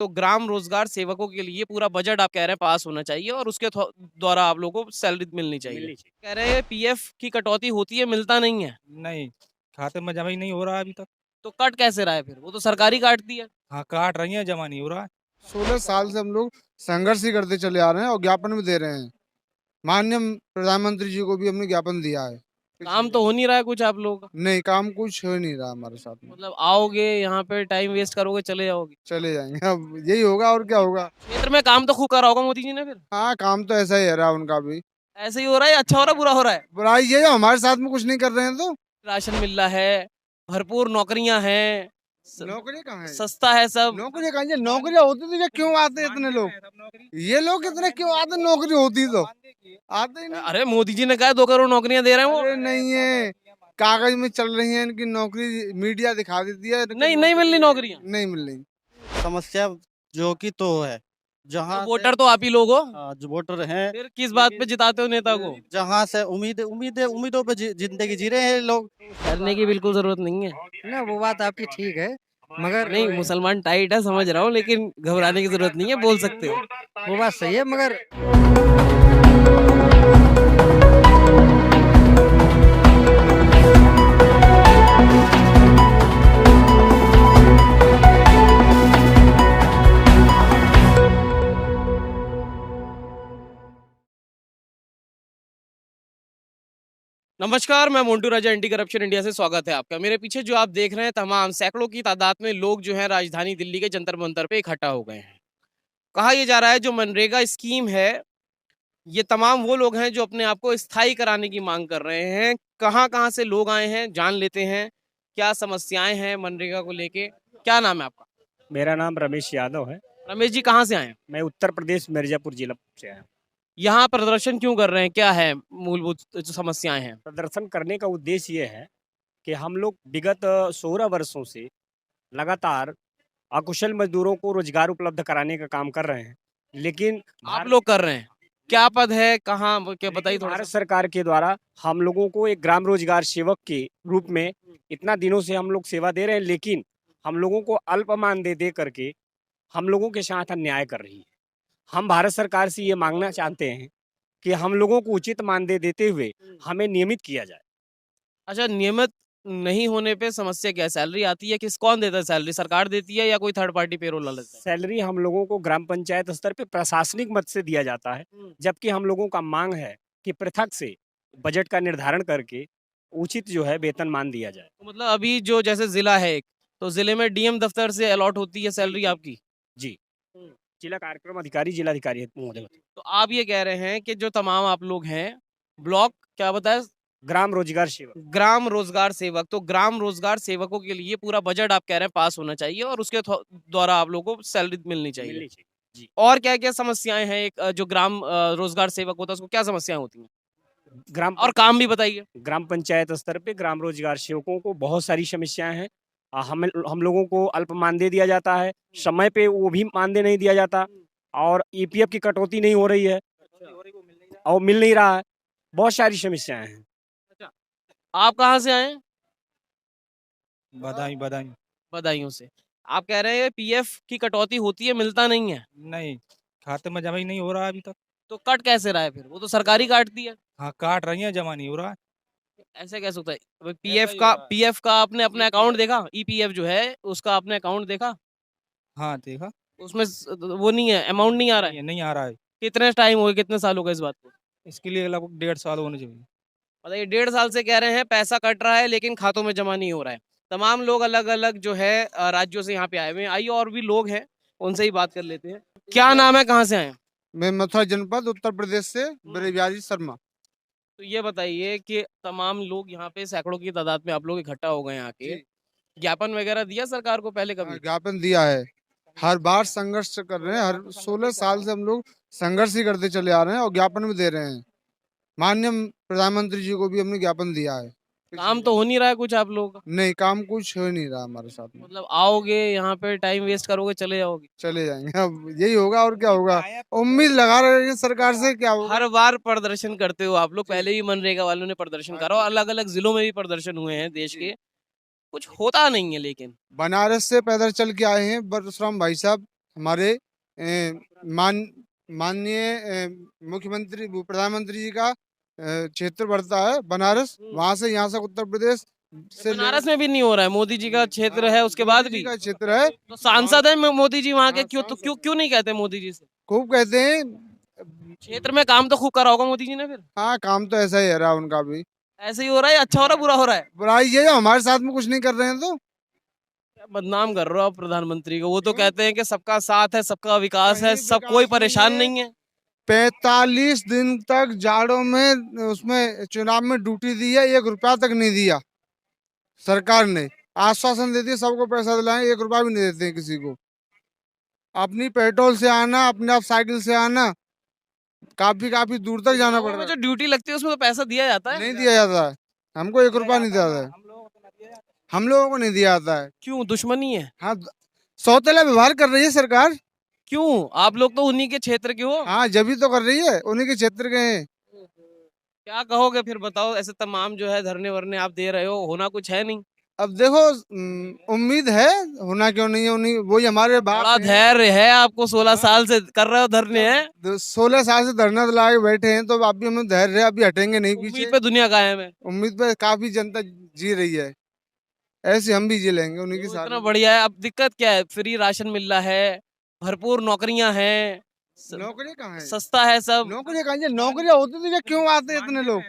तो ग्राम रोजगार सेवकों के लिए पूरा बजट आप कह रहे हैं पास होना चाहिए और उसके द्वारा आप लोगों को सैलरी मिलनी चाहिए। कह रहे हैं पीएफ की कटौती होती है, मिलता नहीं है। नहीं, खाते में जमा ही नहीं हो रहा है अभी तक। तो कट कैसे रहा है फिर? वो तो सरकारी काटती है। हाँ, काट रही है, जमा नहीं हो रहा है। 16 साल से हम लोग संघर्ष ही करते चले आ रहे हैं और ज्ञापन भी दे रहे हैं। माननीय प्रधानमंत्री जी को भी हमने ज्ञापन दिया है। काम तो हो नहीं रहा है कुछ आप लोगों का। नहीं, काम कुछ हो नहीं रहा हमारे साथ में। मतलब आओगे यहाँ पे टाइम वेस्ट करोगे चले जाओगे। चले जाएंगे, अब यही होगा और क्या होगा। क्षेत्र में काम तो खूब करा होगा मोदी जी ने फिर। हाँ, काम तो ऐसा ही है रहा उनका भी। ऐसे ही हो रहा है, अच्छा हो रहा है, बुरा हो रहा है? बुराई ये है, हमारे साथ में कुछ नहीं कर रहे हैं तो। राशन मिल रहा है, भरपूर नौकरियां हैं, नौकरी कहाँ है? सस्ता है सब। नौकरी कहाँ है? नौकरियाँ होती तो ये क्यों आते इतने लोग? ये लोग इतने क्यों आते? नौकरी होती तो आते ही नहीं। अरे मोदी जी ने कहा 2 करोड़ नौकरियां दे रहे हैं वो। अरे नहीं है, कागज में चल रही है इनकी नौकरी, मीडिया दिखा देती है। नहीं नहीं मिल रही नौकरियां। नहीं मिल रही। समस्या जो कि तो है जहाँ तो वोटर तो आप ही लोग हो, जो वोटर हैं, फिर किस बात पे जिताते हो नेता को? जहाँ से उम्मीदों पे जिंदगी जी रहे हैं लोग। करने की बिल्कुल जरूरत नहीं है। ना वो बात आपकी ठीक है, मगर नहीं, मुसलमान टाइट है समझ रहा हूँ, लेकिन घबराने की जरूरत नहीं है, बोल सकते हो। वो बात सही है, मगर नमस्कार, मैं मोन्टू राजा, एंटी करप्शन इंडिया से स्वागत है आपका। मेरे पीछे जो आप देख रहे हैं तमाम सैकड़ों की तादाद में लोग जो हैं राजधानी दिल्ली के जंतर मंतर पे इकट्ठा हो गए हैं। कहा यह जा रहा है जो मनरेगा स्कीम है, ये तमाम वो लोग हैं जो अपने आप को स्थायी कराने की मांग कर रहे हैं। कहाँ कहाँ से लोग आए हैं जान लेते हैं, क्या समस्याएं हैं मनरेगा को लेके। क्या नाम है आपका? मेरा नाम रमेश यादव है। रमेश जी, कहाँ से आए हैं? मैं उत्तर प्रदेश मिर्जापुर जिला से आया हूँ। यहाँ प्रदर्शन क्यों कर रहे हैं, क्या है मूलभूत जो समस्याएं हैं? प्रदर्शन करने का उद्देश्य ये है कि हम लोग विगत 16 वर्षों से लगातार अकुशल मजदूरों को रोजगार उपलब्ध कराने का काम कर रहे हैं, लेकिन आप लोग कर रहे हैं, क्या पद है, कहाँ, क्या बताइए थोड़ा भारत सा। सरकार के द्वारा हम लोगों को एक ग्राम रोजगार सेवक के रूप में इतना दिनों से हम लोग सेवा दे रहे हैं, लेकिन हम लोगों को अल्प मानदेय दे करके हम लोगों के साथ अन्याय कर रही है। हम भारत सरकार से ये मांगना चाहते हैं कि हम लोगों को उचित मानदेय देते हुए हमें नियमित किया जाए। अच्छा, नियमित नहीं होने पे समस्या क्या है? सैलरी आती है, कौन देता है सैलरी? सरकार देती है या कोई थर्ड पार्टी पेरोल वाला देता है? सैलरी हम लोगों को ग्राम पंचायत स्तर पे प्रशासनिक मद से दिया जाता है, जबकि हम लोगों का मांग है कि पृथक से बजट का निर्धारण करके उचित जो है वेतनमान दिया जाए। तो मतलब अभी जो जैसे जिला है एक, तो जिले में डीएम दफ्तर से अलॉट होती है सैलरी आपकी। जी, जिला कार्यक्रम अधिकारी जिलाधिकारी महोदय। तो आप ये कह रहे हैं कि जो तमाम आप लोग हैं ब्लॉक, क्या बताया, ग्राम रोजगार सेवक, ग्राम रोजगार सेवक, तो ग्राम रोजगार सेवकों के लिए पूरा बजट आप कह रहे हैं पास होना चाहिए और उसके द्वारा आप लोगों को सैलरी मिलनी चाहिए। जी। और क्या क्या समस्याएं हैं? एक जो ग्राम रोजगार सेवक होता है उसको क्या समस्याएं होती हैं, और काम भी बताइए। ग्राम पंचायत स्तर पे ग्राम रोजगार सेवकों को बहुत सारी समस्याएं हैं। हम लोगों को अल्प मानदेय दिया जाता है, समय पे वो भी मानदेय नहीं दिया जाता, और ईपीएफ की कटौती नहीं हो रही है और मिल नहीं रहा है। बहुत सारी समस्याएं हैं। आप कहाँ से आए हैं? बधाई बधाई। बदायूं से। आप कह रहे हैं पीएफ की कटौती होती है, मिलता नहीं है। नहीं, खाते में जमा ही नहीं हो रहा है अभी तक। तो कट कैसे रहा है फिर? वो तो सरकारी काटती है। हाँ, काट रही है, जमा नहीं हो रहा है। ऐसे कैसे होता है? पीएफ का आपने अपना अकाउंट देखा? ईपीएफ जो है उसका आपने अकाउंट देखा? हाँ, देखा। उसमें वो नहीं है, अमाउंट नहीं आ रहा है। ये नहीं आ रहा है। कितने टाइम हो गए, कितने साल हो गए इस बात को? इसके लिए लगभग 1.5 साल होने चाहिए। बताइए, 1.5 साल से कह रहे हैं पैसा कट रहा है लेकिन खातों में जमा नहीं हो रहा है। तमाम लोग अलग अलग जो है राज्यों से यहाँ पे आए हुए हैं। आइए और भी लोग हैं, उनसे ही बात कर लेते हैं। क्या नाम है, कहाँ से आए हैं? मैं मथुरा जनपद उत्तर प्रदेश से बिहारी शर्मा। तो ये बताइए कि तमाम लोग यहाँ पे सैकड़ों की तादाद में आप लोग इकट्ठा हो गए यहाँ के, ज्ञापन वगैरह दिया सरकार को पहले कभी? ज्ञापन दिया है, हर बार संघर्ष कर रहे हैं। हर 16 साल से हम लोग संघर्ष ही करते चले आ रहे हैं और ज्ञापन भी दे रहे हैं। माननीय प्रधानमंत्री जी को भी हमने ज्ञापन दिया है। काम तो हो नहीं रहा है कुछ आप लोगों का। नहीं, काम कुछ हो नहीं रहा हमारे साथ में। मतलब आओगे यहाँ पे टाइम वेस्ट करोगे चले जाओगे। चले जाएंगे, अब यही होगा और क्या होगा। उम्मीद लगा रहे हैं सरकार से, क्या होगा। हर बार प्रदर्शन करते हो आप लोग, पहले भी मनरेगा वालों ने प्रदर्शन करा और अलग अलग जिलों में भी प्रदर्शन हुए हैं देश के, कुछ होता नहीं है। लेकिन बनारस से पैदल चल के आए हैं परशुराम भाई साहब, हमारे माननीय मुख्यमंत्री प्रधानमंत्री जी का क्षेत्र पड़ता है बनारस, वहां से यहाँ से उत्तर प्रदेश से बनारस में भी नहीं हो रहा है, मोदी जी का क्षेत्र है उसके बाद मोदी जी भी। का क्षेत्र है। तो सांसद है मोदी जी वहाँ के, हाँ, क्यों तो सांसद। क्यों नहीं कहते मोदी जी से? खूब कहते हैं। क्षेत्र में काम तो खूब करा होगा मोदी जी ने, फिर हाँ, काम तो ऐसा ही है रहा उनका भी। ऐसे ही हो रहा है, अच्छा हो रहा है, बुरा हो रहा है? बुराई ये है, हमारे साथ में कुछ नहीं कर रहे हैं तो क्या बदनाम कर रहे हो आप प्रधानमंत्री को? वो तो क्यों? कहते हैं कि सबका साथ है, सबका विकास है, कहीं सब विकास कोई नहीं परेशान है। नहीं है। 45 दिन तक जाड़ों में उसमें चुनाव में ड्यूटी दी है, 1 रुपया तक नहीं दिया सरकार ने। आश्वासन देती है सबको पैसा दिलाएं, 1 रुपया भी नहीं देते हैं किसी को। अपनी पेट्रोल से आना, अपने आप साइकिल से आना, काफी काफी दूर तक जाना पड़ गाँव में रहा जो ड्यूटी लगती है उसमें तो पैसा दिया जाता है। है। नहीं दिया जाता है, हमको 1 रुपया नहीं दिया जाता है, हम लोगों को नहीं दिया जाता है। क्यों, दुश्मनी है? हाँ, सौतेला व्यवहार कर रही है सरकार। क्यों, आप लोग तो उन्हीं के क्षेत्र के हो। हाँ, जब भी तो कर रही है, उन्हीं के क्षेत्र के हैं। क्या कहोगे फिर, बताओ? ऐसे तमाम जो है धरने वरने आप दे रहे हो, होना कुछ है नहीं? अब देखो, उम्मीद है, होना क्यों नहीं है, उन्हीं वही हमारे बाप बड़ा हैं। धैर्य है आपको, 16 साल से कर रहे हो धरने हैं। 16 साल से धरना दिला के बैठे हैं, तो अभी हमें धैर्य है, अभी हटेंगे नहीं पीछे। उम्मीद पे दुनिया कायम है। उम्मीद पे काफी जनता जी रही है, ऐसे हम भी जी लेंगे उन्हीं की तो इतना सारी। बढ़िया है। अब दिक्कत क्या है? फ्री राशन मिल रहा है, भरपूर नौकरियां हैं, नौकरी कहाँ है? सस्ता है सब। नौकरी कहाँ है? नौकरियां होती तो क्या क्यों आते इतने लोग?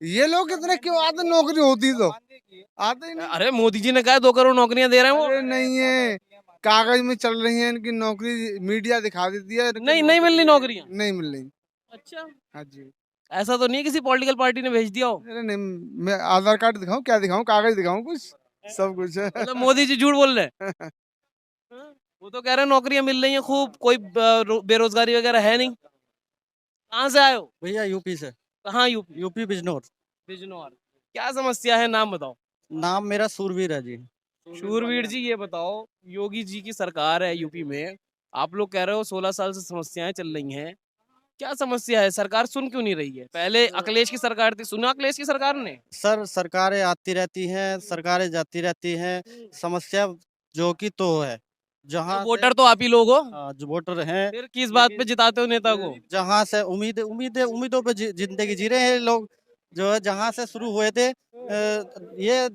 ये लोग इतने क्यों आते? नौकरी होती तो आते ही नहीं। अरे मोदी जी ने कहा 2 करोड़ नौकरियां दे रहे हैं वो। अरे नहीं है, कागज में चल रही है इनकी नौकरी, मीडिया दिखा देती है। नहीं मिल रही नौकरियां। नहीं मिल रही। अच्छा, हाँ जी। ऐसा तो नहीं है किसी पॉलिटिकल पार्टी ने भेज दिया हो? अरे नहीं, मैं आधार कार्ड दिखाऊं, क्या दिखाऊं, कागज दिखाऊं, कुछ सब कुछ है। मतलब मोदी जी झूठ बोल रहे हैं? हाँ, वो तो कह रहे हैं नौकरियां मिल रही हैं खूब, कोई बेरोजगारी वगैरह है नहीं। कहाँ से आए हो? भैया यूपी से। कहाँ? यूपी? यूपी बिजनौर। बिजनौर। क्या समस्या है, नाम बताओ। नाम मेरा सूरवीर है जी। शूरवीर जी, ये बताओ, योगी जी की सरकार है यूपी में, आप लोग कह रहे हो 16 साल से समस्याएं चल रही हैं, क्या समस्या है? सरकार सुन क्यों नहीं रही है? पहले अखिलेश की सरकार थी, सुना अखिलेश की सरकार ने? सर, सरकारें आती रहती हैं, सरकारें जाती रहती हैं। समस्या जो कि तो है, जहाँ तो वोटर तो आप ही लोग हो, जो वोटर हैं, फिर किस बात पे जिताते हो नेता को? जहाँ से उम्मीदों पे जिंदगी जी रहे हैं लोग। जो है जहाँ से शुरू हुए थे, ये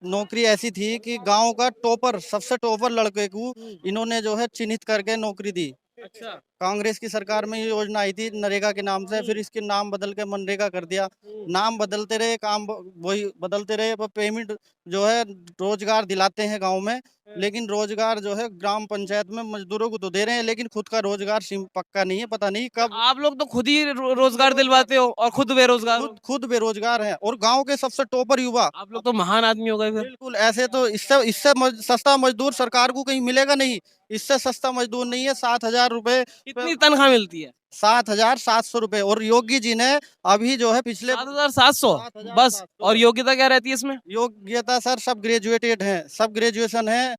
नौकरी ऐसी थी कि गांव का टॉपर, सबसे टॉपर लड़के को इन्होंने जो है चिन्हित करके नौकरी दी। अच्छा। कांग्रेस की सरकार में ये योजना आई थी नरेगा के नाम से, फिर इसके नाम बदल के मनरेगा कर दिया। नाम बदलते रहे, काम वही बदलते रहे, पर पेमेंट जो है रोजगार दिलाते हैं गांव में, लेकिन रोजगार जो है ग्राम पंचायत में मजदूरों को तो दे रहे हैं, लेकिन खुद का रोजगार पक्का नहीं है, पता नहीं कब। आप लोग तो खुद ही रोजगार दिलवाते हो और खुद बेरोजगार हो। खुद बेरोजगार हैं, और गांव के सबसे टॉपर युवा। आप लोग तो महान आदमी हो गए फिर। बिल्कुल, ऐसे तो इससे इससे सस्ता मजदूर सरकार को कहीं मिलेगा नहीं। इससे सस्ता मजदूर नहीं है। 7,000 रुपए, कितनी तनख्वाह मिलती है? 7,700 रुपए। और योगी जी ने अभी जो है पिछले 7,700 बस? 7,700। और योग्यता क्या रहती है इसमें? योग्यता सर सब ग्रेजुएटेड हैं, सब ग्रेजुएशन है,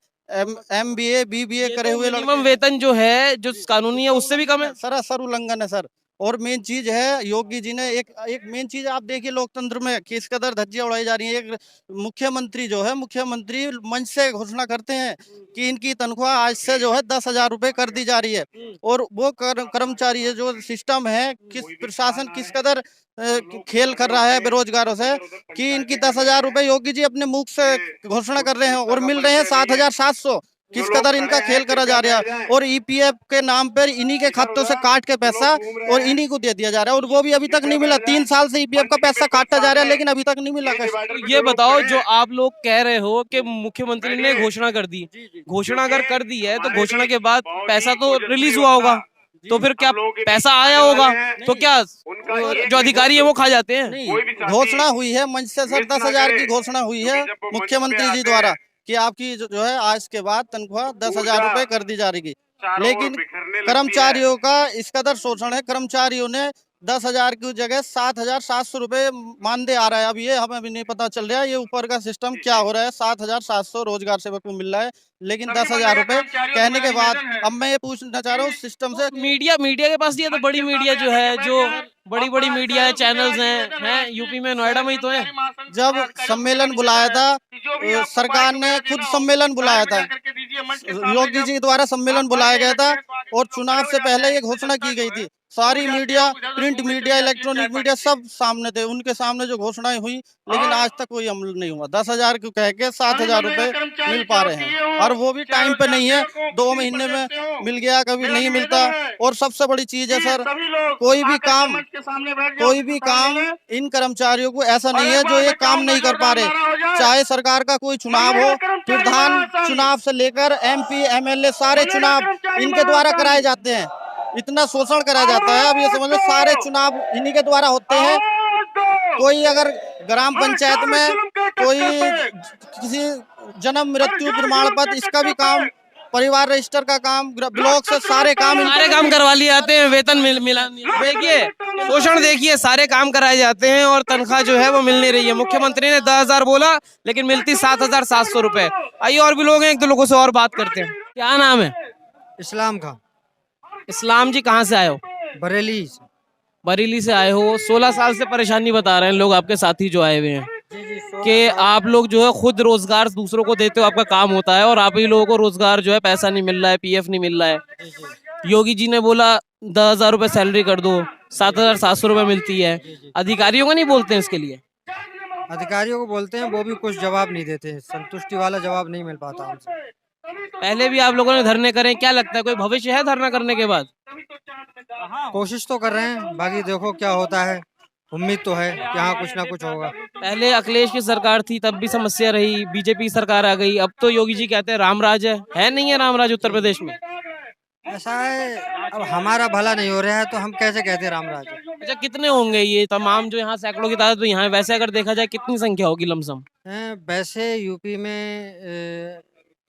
MBA BBA करे हुए लड़के मिनिमम हैं। वेतन जो है, जो कानूनी है, उससे भी कम है। सरासर उल्लंघन है सर। और मेन चीज है, योगी जी ने एक मेन चीज आप देखिए लोकतंत्र में किस कदर धज्जियां उड़ाई जा रही है। एक मुख्यमंत्री जो है, मुख्यमंत्री मंच से घोषणा करते हैं कि इनकी तनख्वाह आज से जो है 10,000 रुपए कर दी जा रही है। और वो कर्मचारी है, जो सिस्टम है, किस प्रशासन किस कदर खेल कर रहा है बेरोजगारों से, कि इनकी 10,000 रुपए योगी जी अपने मुख से घोषणा कर रहे हैं और मिल रहे हैं 7,700। किस कदर इनका खेल करा जा रहा है। और EPF के नाम पर इन्हीं के खातों से काट के पैसा और इन्हीं को दे दिया जा रहा है, और वो भी अभी तक नहीं मिला। 3 साल से EPF का पैसा काटा जा रहा है, लेकिन अभी तक नहीं मिला। तो ये बताओ, जो आप लोग कह रहे हो कि मुख्यमंत्री ने घोषणा कर दी, घोषणा अगर कर दी है तो घोषणा के बाद पैसा तो रिलीज हुआ होगा, तो फिर क्या पैसा आया होगा? तो क्या जो अधिकारी है वो खा जाते हैं? नहीं, घोषणा हुई है मंच से सर, 10,000 की घोषणा हुई है मुख्यमंत्री जी द्वारा, कि आपकी जो है आज के बाद तनख्वाह 10,000 रुपए कर दी जा रही। लेकिन कर्मचारियों का इस कदर शोषण है, कर्मचारियों ने 10,000 की जगह 7,700 रुपए मानदेय आ रहा है। अब ये हमें भी नहीं पता चल रहा है ये ऊपर का सिस्टम क्या हो रहा है। 7,700 रोजगार सेवक को मिल रहा है, लेकिन 10,000 रुपए कहने के बाद अब मैं ये पूछना चाह रहा हूँ सिस्टम से। मीडिया मीडिया के पास ये तो बड़ी मीडिया जो है, जो बड़ी बड़ी मीडिया है, चैनल्स हैं यूपी में, नोएडा में ही तो है। जब सम्मेलन बुलाया था सरकार ने, खुद सम्मेलन बुलाया था, योगी जी द्वारा सम्मेलन बुलाया गया था और चुनाव से पहले ये घोषणा की गई थी। सारी media, print media, electronic media सब सामने थे, उनके सामने जो घोषणाएं हुई, लेकिन आज तक कोई अमल नहीं हुआ। 10,000 को कह के 7,000 रुपए मिल पा रहे हैं और वो भी टाइम पे नहीं है। 2 महीने में मिल गया, कभी नहीं मिलता। और सबसे बड़ी चीज है सर, कोई भी काम इन कर्मचारियों को ऐसा नहीं है जो ये काम नहीं कर पा रहे। चाहे सरकार का कोई चुनाव हो, प्रधान चुनाव से लेकर MP MLA सारे चुनाव इनके द्वारा कराए जाते हैं। इतना शोषण करा जाता है। अब ये समझ लो सारे चुनाव इन्हीं के द्वारा होते हैं। कोई अगर ग्राम पंचायत में कोई किसी जन्म मृत्यु प्रमाण पत्र, इसका भी काम, परिवार रजिस्टर का काम, ब्लॉक से सारे काम करवा लिए जाते हैं, वेतन मिला। देखिए शोषण, देखिए सारे काम कराए जाते हैं और तनख्वाह जो है वो मिल नहीं रही है। मुख्यमंत्री ने 10,000 बोला, लेकिन मिलती 7,700 रुपए। आइए और भी लोग हैं, एक दो लोगों से और बात करते हैं। क्या नाम है? इस्लाम खां, इस्लाम जी, कहाँ से आए हो? बरेली से। बरेली से आए हो। 16 साल से परेशानी बता रहे हैं लोग, आपके साथी जो आए हुए हैं, कि आप लोग जो है खुद रोजगार दूसरों को देते हो, आपका काम होता है, और आप ही लोगों को रोजगार जो है पैसा नहीं मिल रहा है, PF नहीं मिल रहा है। योगी जी ने बोला 10,000 रुपए सैलरी कर दो, 7,700 रुपए मिलती है। अधिकारियों को नहीं बोलते हैं इसके लिए? अधिकारियों को बोलते हैं, वो भी कुछ जवाब नहीं देते हैं, संतुष्टि वाला जवाब नहीं मिल पाता हमसे। पहले भी आप लोगों ने धरने करे, क्या लगता है कोई भविष्य है धरना करने के बाद? कोशिश तो कर रहे हैं, बाकी देखो क्या होता है। उम्मीद तो है कि हाँ कुछ ना कुछ होगा। पहले अखिलेश की सरकार थी, तब भी समस्या रही, बीजेपी सरकार आ गई, अब तो योगी जी कहते हैं रामराज है नहीं है रामराज उत्तर प्रदेश में? ऐसा है, अब हमारा भला नहीं हो रहा है तो हम कैसे कहते हैं रामराज। अच्छा, कितने होंगे ये तमाम जो यहाँ सैकड़ों की तादाद में यहाँ है, वैसे अगर देखा जाए कितनी संख्या होगी लमसम? वैसे यूपी में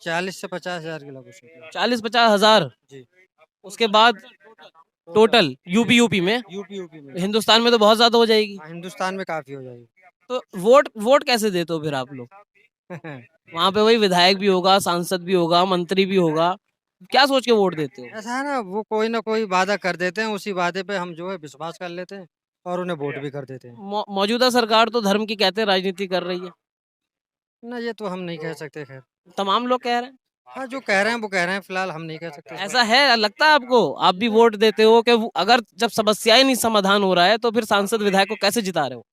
40 से 50,000 के लगभग। 40-50 हजार जी। उसके बाद टोटल यूपी में? यूपी में हिंदुस्तान में तो बहुत ज्यादा हो जाएगी। हिंदुस्तान में काफी हो जाएगी। तो वोट कैसे देते हो फिर आप लोग? वहाँ पे वही विधायक भी होगा, सांसद भी होगा, मंत्री भी होगा, क्या सोच के वोट देते हो? ऐसा है ना, वो कोई ना कोई वादा कर देते हैं, उसी वादे पे हम जो है विश्वास कर लेते हैं और उन्हें वोट भी कर देते हैं। मौजूदा सरकार तो धर्म की कहते हैं राजनीति कर रही है। ना, ये तो हम नहीं कह सकते। खैर, तमाम लोग कह रहे हैं। हाँ, जो कह रहे हैं वो कह रहे हैं, फिलहाल हम नहीं कह सकते। ऐसा है, लगता है आपको? आप भी वोट देते हो कि अगर जब समस्याएं नहीं समाधान हो रहा है तो फिर सांसद विधायक को कैसे जिता रहे हो?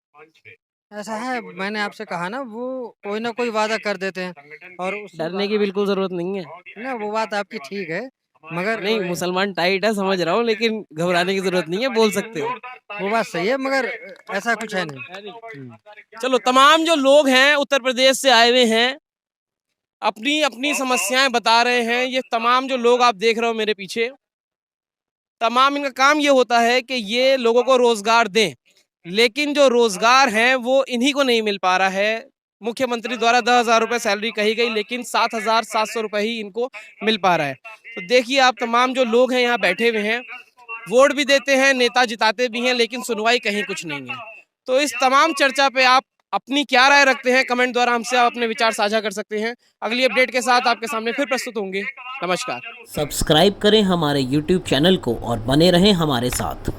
ऐसा है, मैंने आपसे कहा ना, वो कोई ना कोई वादा कर देते हैं और डरने की बिल्कुल जरूरत नहीं है। ना, वो बात आपकी ठीक है, मगर नहीं, मुसलमान टाइट है समझ रहा हूँ, लेकिन घबराने की जरूरत नहीं है, बोल सकते हो। वो बात सही है, मगर ऐसा कुछ है नहीं। चलो, तमाम जो लोग हैं उत्तर प्रदेश से आए हुए हैं, अपनी अपनी समस्याएं बता रहे हैं। ये तमाम जो लोग आप देख रहे हो मेरे पीछे, तमाम इनका काम ये होता है कि ये लोगों को रोजगार दें, लेकिन जो रोजगार है वो इन्हीं को नहीं मिल पा रहा है। मुख्यमंत्री द्वारा 10,000 रुपए सैलरी कही गई, लेकिन 7,700 रुपए ही इनको मिल पा रहा है। तो देखिए आप, तमाम जो लोग हैं यहाँ बैठे हुए हैं, वोट भी देते हैं, नेता जिताते भी हैं, लेकिन सुनवाई कहीं कुछ नहीं है। तो इस तमाम चर्चा पे आप अपनी क्या राय रखते हैं, कमेंट द्वारा हमसे आप अपने विचार साझा कर सकते हैं। अगली अपडेट के साथ आपके सामने फिर प्रस्तुत होंगे। नमस्कार। सब्सक्राइब करें हमारे YouTube चैनल को और बने रहें हमारे साथ।